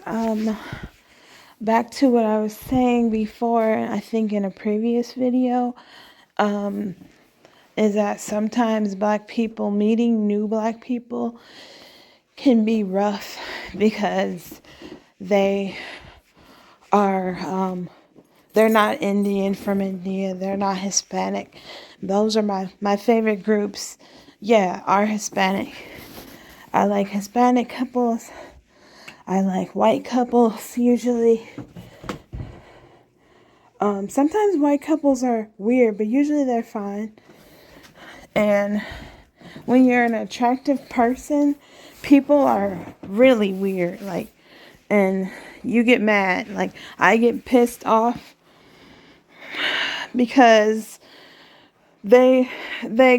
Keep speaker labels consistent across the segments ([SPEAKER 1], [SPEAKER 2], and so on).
[SPEAKER 1] anyways, back to what I was saying before, I think in a previous video, is that sometimes black people, meeting new black people can be rough because they are, they're not Indian from India, they're not Hispanic. Those are my favorite groups, are Hispanic. I like Hispanic couples. I like white couples usually. Sometimes white couples are weird, but usually they're fine. And when you're an attractive person, people are really weird. And you get mad. Like, I get pissed off because they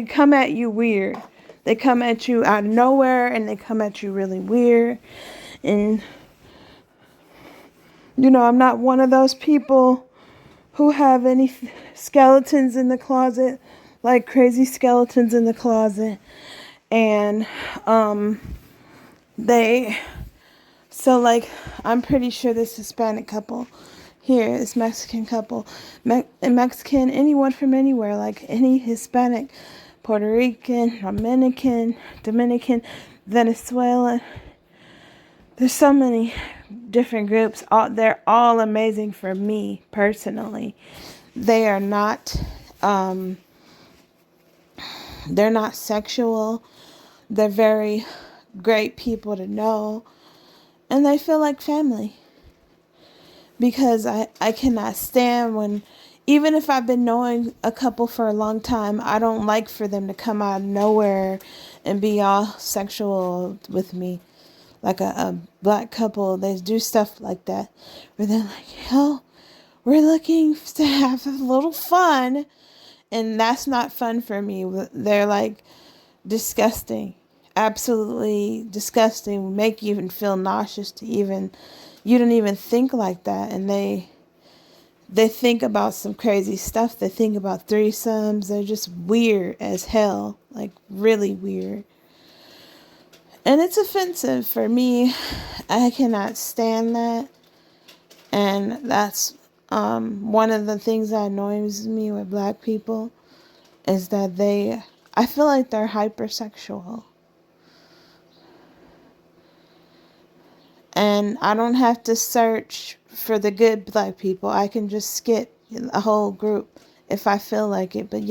[SPEAKER 1] come at you weird. They come at you out of nowhere, and they come at you really weird. And, I'm not one of those people who have any skeletons in the closet, like crazy skeletons in the closet. And, I'm pretty sure this Hispanic couple here, this Mexican couple, Mexican, anyone from anywhere, like any Hispanic, Puerto Rican, Dominican, Venezuelan. There's so many different groups. They're all amazing for me personally. They are not, they're not sexual. They're very great people to know. And they feel like family. Because I cannot stand when, even if I've been knowing a couple for a long time, I don't like for them to come out of nowhere and be all sexual with me. Like a black couple, they do stuff like that. Where they're like, we're looking to have a little fun. And that's not fun for me. They're like disgusting. Absolutely disgusting. Make you even feel nauseous to even, you don't even think like that. And they think about some crazy stuff. They think about threesomes. They're just weird as hell. Like really weird. And it's offensive for me. I cannot stand that. And that's one of the things that annoys me with black people is that I feel like they're hypersexual. And I don't have to search for the good black people. I can just skip a whole group if I feel like it. But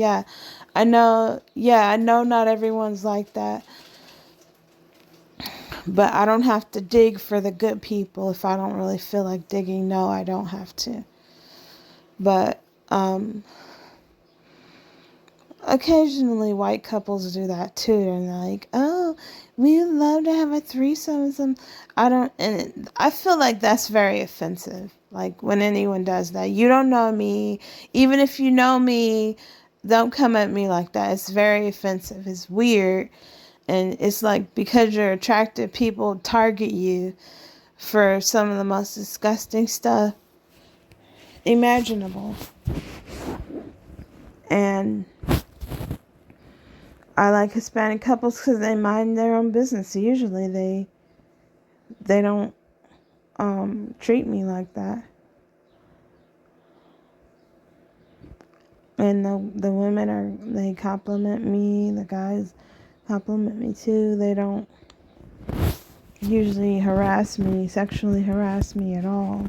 [SPEAKER 1] I know not everyone's like that. But I don't have to dig for the good people if I don't really feel like digging. No, I don't have to. But occasionally white couples do that too. And they're like, oh, we'd love to have a threesome. And I feel like that's very offensive. Like when anyone does that. You don't know me. Even if you know me, don't come at me like that. It's very offensive. It's weird. And it's like because you're attractive, people target you for some of the most disgusting stuff imaginable. And I like Hispanic couples because they mind their own business. Usually they don't treat me like that. And the women they compliment me. The guys compliment me too. They don't usually sexually harass me at all.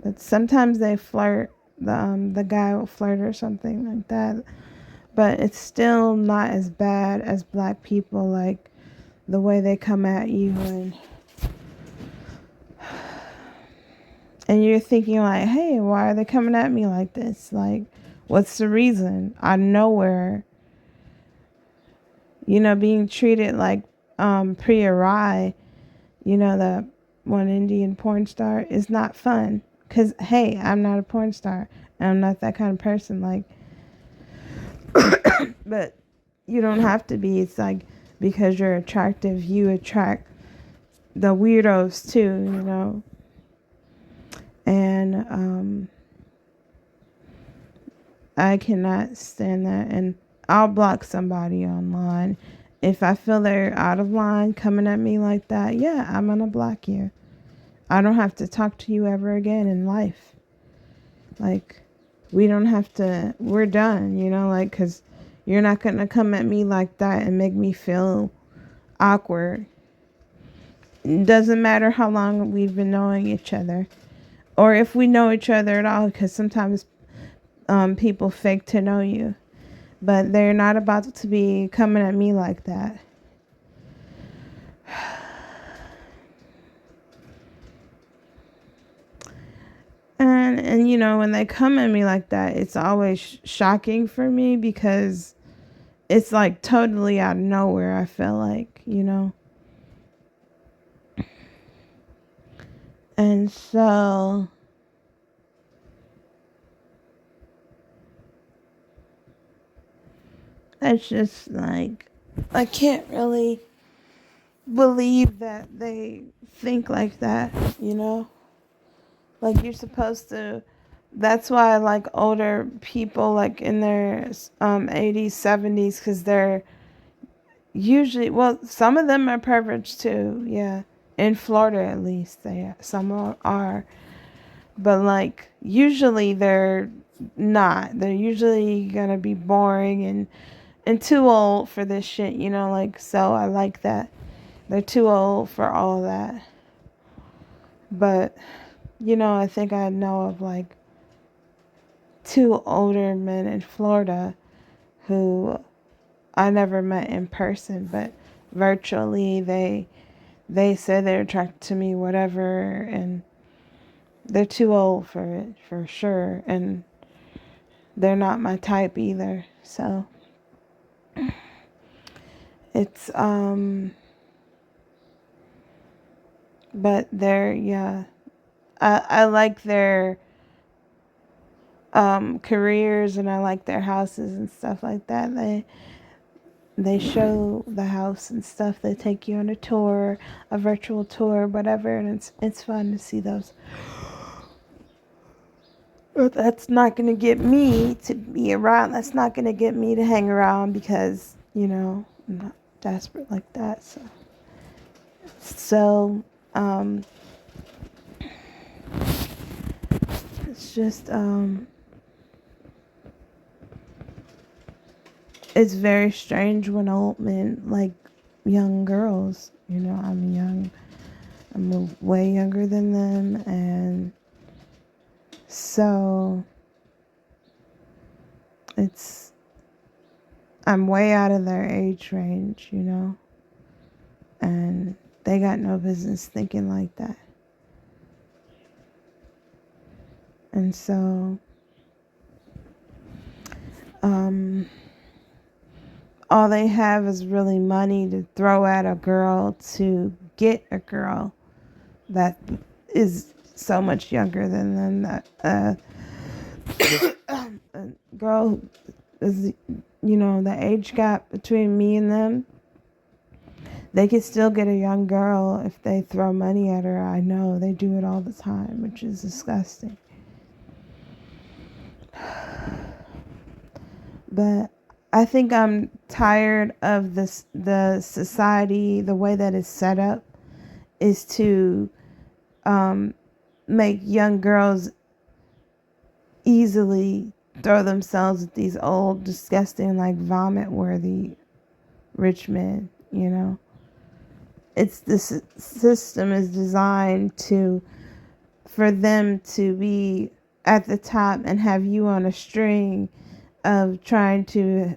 [SPEAKER 1] But sometimes they flirt. The guy will flirt or something like that. But it's still not as bad as black people, like the way they come at you and you're thinking like, hey, why are they coming at me like this? Like, what's the reason? Out of nowhere. Being treated like Priya Rai, the one Indian porn star, is not fun. Because, hey, I'm not a porn star. And I'm not that kind of person. Like, but you don't have to be. It's like because you're attractive, you attract the weirdos too, And I cannot stand that. And I'll block somebody online If I feel they're out of line coming at me like that, yeah, I'm gonna block you. I don't have to talk to you ever again in life. Like, we don't have to, we're done, like, because you're not gonna come at me like that and make me feel awkward. It doesn't matter how long we've been knowing each other or if we know each other at all, because sometimes people fake to know you, but they're not about to be coming at me like that. And when they come at me like that, it's always shocking for me because it's like totally out of nowhere. I feel like, and so it's just like I can't really believe that they think like that, like you're supposed to. That's why I like older people, like in their 80s, 70s, because they're usually, well, some of them are perverts too, yeah. In Florida, at least, some are. But like usually they're not. They're usually gonna be boring and too old for this shit, like, so I like that. They're too old for all that. But I think I know of like two older men in Florida who I never met in person, but virtually they said they're attracted to me, whatever, and they're too old for it for sure, and they're not my type either. So it's but they're, yeah, I like their careers, and I like their houses and stuff like that. They show the house and stuff. They take you on a tour, a virtual tour, whatever, and it's fun to see those. But that's not gonna get me to be around. That's not gonna get me to hang around because I'm not desperate like that. So it's just it's very strange when old men like young girls. I'm way younger than them, and so I'm way out of their age range, and they got no business thinking like that. And so all they have is really money to throw at a girl to get a girl that is so much younger than them. That a girl is, the age gap between me and them. They could still get a young girl if they throw money at her. I know they do it all the time, which is disgusting. But I think I'm tired of this. The society, the way that it's set up, is to make young girls easily throw themselves at these old, disgusting, like vomit-worthy rich men. It's this system is designed for them to be at the top and have you on a string of trying to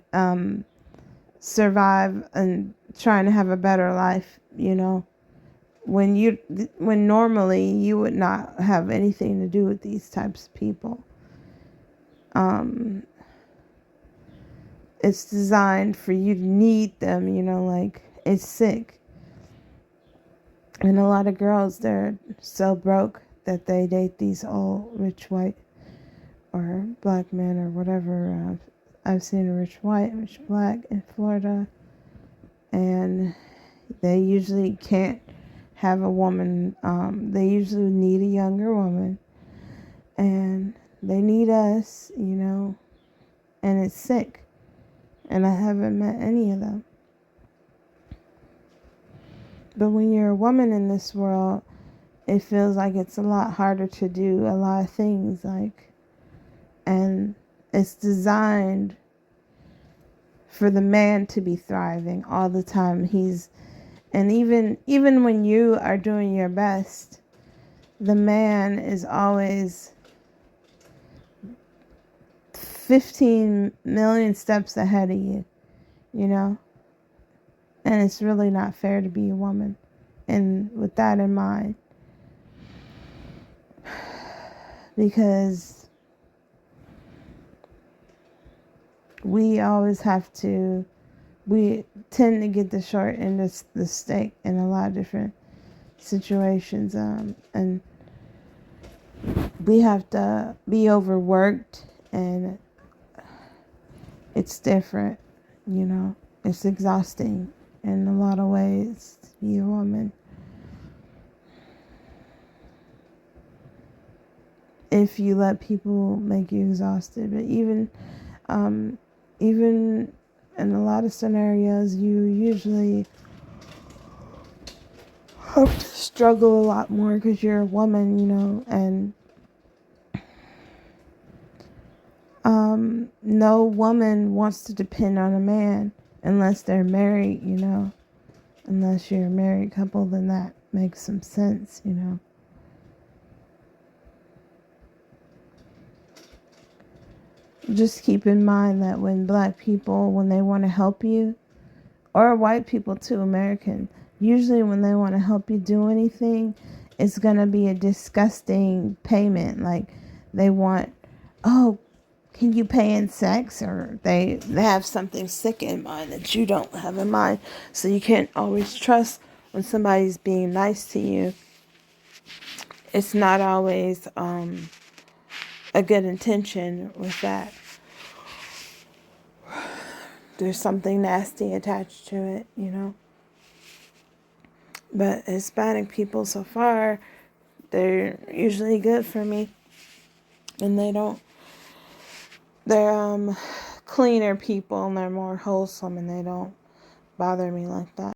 [SPEAKER 1] survive and trying to have a better life, when normally you would not have anything to do with these types of people. It's designed for you to need them, like it's sick. And a lot of girls, they're so broke that they date these old rich white or black men or whatever. I've seen a rich white, rich black in Florida, and they usually can't have a woman. They usually need a younger woman, and they need us, and it's sick. And I haven't met any of them. But when you're a woman in this world, it feels like it's a lot harder to do a lot of things, like, and it's designed for the man to be thriving all the time. And even when you are doing your best, the man is always 15 million steps ahead of you, you know? And it's really not fair to be a woman. And with that in mind, because we tend to get the short end of the stick in a lot of different situations. And we have to be overworked, and it's different, you know? It's exhausting in a lot of ways to be a woman. If you let people make you exhausted. But even in a lot of scenarios, you usually have to struggle a lot more because you're a woman, you know, and no woman wants to depend on a man unless they're married, you know. Unless you're a married couple, then that makes some sense, you know. Just keep in mind that when black people, when they want to help you, or white people too, American, usually when they want to help you do anything, it's going to be a disgusting payment. Like, they want, oh, can you pay in sex? Or they have something sick in mind that you don't have in mind. So you can't always trust when somebody's being nice to you. It's not always a good intention with that. There's something nasty attached to it, you know. But Hispanic people so far, they're usually good for me. And they're cleaner people, and they're more wholesome, and they don't bother me like that.